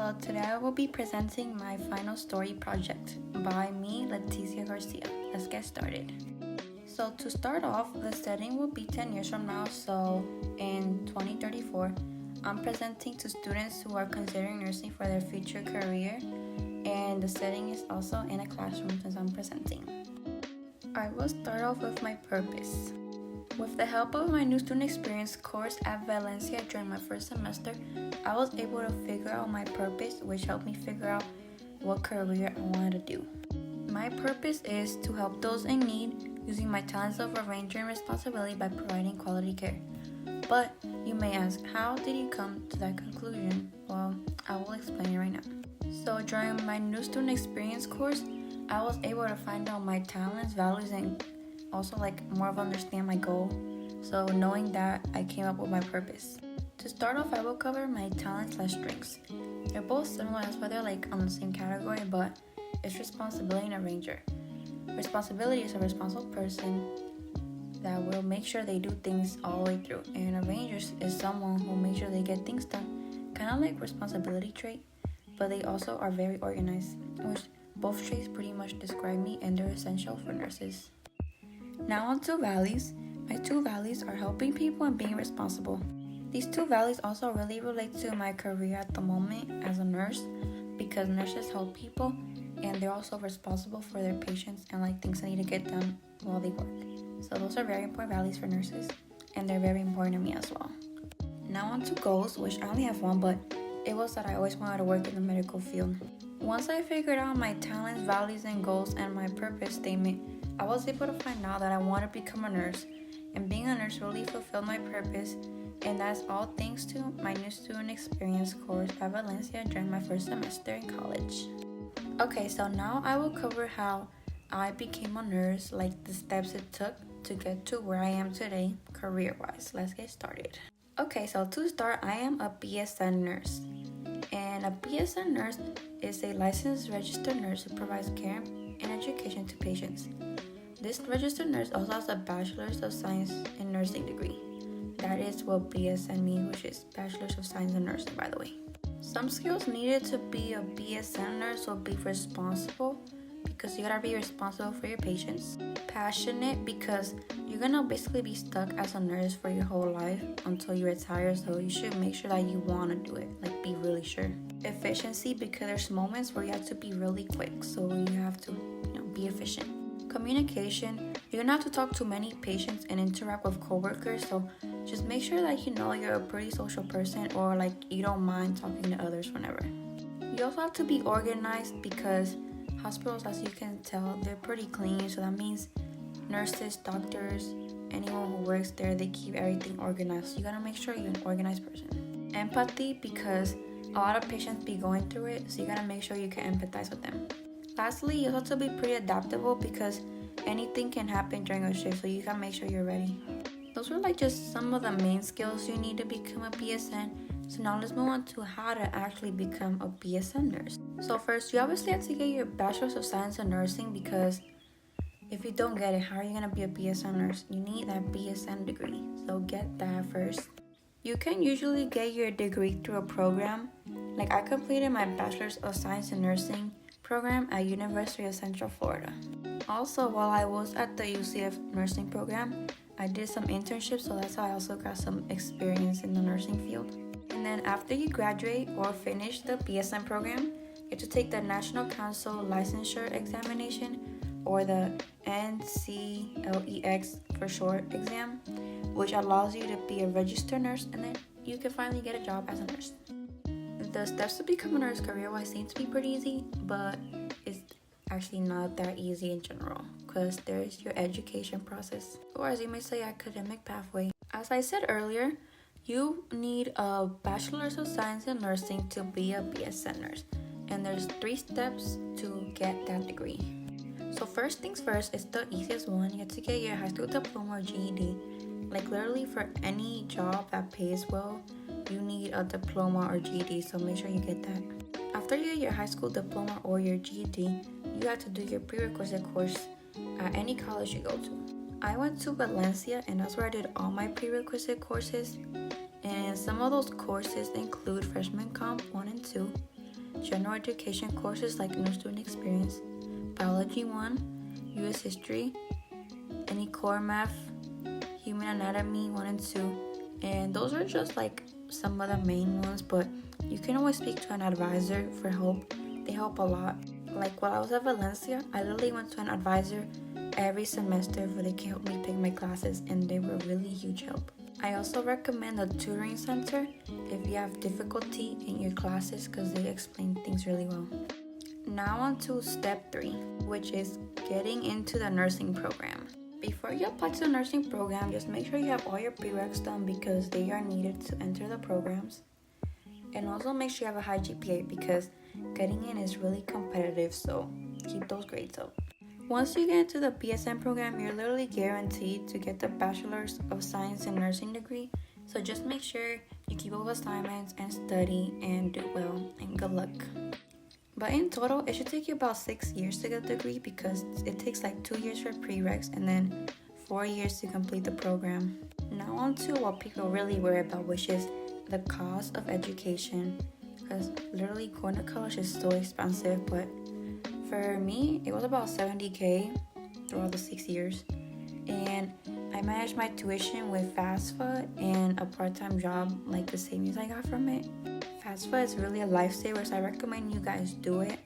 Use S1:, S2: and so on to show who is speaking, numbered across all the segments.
S1: So today I will be presenting my final story project by me, Leticia Garcia. Let's get started. So to start off, the setting will be 10 years from now, so in 2034, I'm presenting to students who are considering nursing for their future career, and the setting is also in a classroom since I'm presenting. I will start off with my purpose. With the help of my new student experience course at Valencia during my first semester, I was able to figure out my purpose, which helped me figure out what career I wanted to do. My purpose is to help those in need using my talents of arranger and responsibility by providing quality care. But you may ask, how did you come to that conclusion? Well, I will explain it right now. So during my new student experience course, I was able to find out my talents, values, and also more of understand my goal. So knowing that, I came up with my purpose. To start off, I will cover my talents/strengths. They're both similar, that's why they're on the same category, but it's responsibility and arranger. Responsibility is a responsible person that will make sure they do things all the way through, and arranger is someone who makes sure they get things done. Kind of like responsibility trait, but they also are very organized, which both traits pretty much describe me, and they're essential for nurses. Now on to values. My two values are helping people and being responsible. These two values also really relate to my career at the moment as a nurse, because nurses help people and they're also responsible for their patients and things that need to get done while they work. So those are very important values for nurses, and they're very important to me as well. Now on to goals, which I only have one, but it was that I always wanted to work in the medical field. Once I figured out my talents, values, and goals and my purpose statement, I was able to find out that I want to become a nurse, and being a nurse really fulfilled my purpose, and that's all thanks to my new student experience course at Valencia during my first semester in college. Okay, so now I will cover how I became a nurse, the steps it took to get to where I am today, career-wise. Let's get started. Okay, so to start, I am a BSN nurse, and a BSN nurse is a licensed registered nurse who provides care and education to patients. This registered nurse also has a Bachelor's of Science in Nursing degree. That is what BSN means, which is Bachelor's of Science in Nursing, by the way. Some skills needed to be a BSN nurse will be responsible, because you gotta be responsible for your patients. Passionate, because you're gonna basically be stuck as a nurse for your whole life until you retire, so you should make sure that you wanna do it, be really sure. Efficiency, because there's moments where you have to be really quick, so you have to be efficient. Communication, you're gonna have to talk to many patients and interact with coworkers, so just make sure that you're a pretty social person, or you don't mind talking to others whenever. You also have to be organized, because hospitals, as you can tell, they're pretty clean, so that means nurses, doctors, anyone who works there, they keep everything organized. So you gotta make sure you're an organized person. Empathy, because a lot of patients be going through it, so you gotta make sure you can empathize with them. Lastly, you have to be pretty adaptable, because anything can happen during a shift, so you gotta make sure you're ready. Those were just some of the main skills you need to become a BSN. So now let's move on to how to actually become a BSN nurse. So first, you obviously have to get your Bachelor's of Science in Nursing, because if you don't get it, how are you gonna be a BSN nurse? You need that BSN degree, so get that first. You can usually get your degree through a program. I completed my Bachelor's of Science in Nursing program at University of Central Florida. Also, while I was at the UCF nursing program, I did some internships, so that's how I also got some experience in the nursing field. And then after you graduate or finish the BSN program, you have to take the National Council Licensure Examination, or the NCLEX for short exam, which allows you to be a registered nurse, and then you can finally get a job as a nurse. The steps to become a nurse career-wise seem to be pretty easy, but it's actually not that easy in general, because there's your education process, or as you may say, academic pathway. As I said earlier, you need a Bachelor's of Science in Nursing to be a BSN nurse, and there's 3 steps to get that degree. So first things first, it's the easiest one. You have to get your high school diploma or GED. Literally for any job that pays well, you need a diploma or GED, so make sure you get that. After you get your high school diploma or your GED, you have to do your prerequisite course at any college you go to. I went to Valencia, and that's where I did all my prerequisite courses, and some of those courses include freshman comp 1 and 2, general education courses like New Student Experience, Biology 1, US History, any core math, Human Anatomy 1 and 2, and those are just like some of the main ones, but you can always speak to an advisor for help. They help a lot. Like while I was at Valencia, I literally went to an advisor every semester where they can help me pick my classes, and they were really huge help. I also recommend the tutoring center if you have difficulty in your classes because they explain things really well. Now on to step 3, which is getting into the nursing program. Before you apply to the nursing program, just make sure you have all your prereqs done because they are needed to enter the programs. And also make sure you have a high GPA because getting in is really competitive, so keep those grades up. Once you get into the BSN program, you're literally guaranteed to get the Bachelor's of Science in Nursing degree, so just make sure you keep up assignments and study and do well, and good luck. But in total, it should take you about 6 years to get the degree because it takes like 2 years for prereqs and then 4 years to complete the program. Now on to what people really worry about, which is the cost of education, because literally going to college is so expensive. But for me, it was about $70,000 throughout the 6 years, and I managed my tuition with FAFSA and a part-time job, like the savings I got from it. FAFSA is really a lifesaver, so I recommend you guys do it.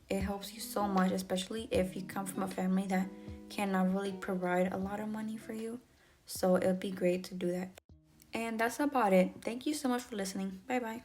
S1: It helps you so much, especially if you come from a family that cannot really provide a lot of money for you, so it would be great to do that. And that's about it. Thank you so much for listening. Bye bye.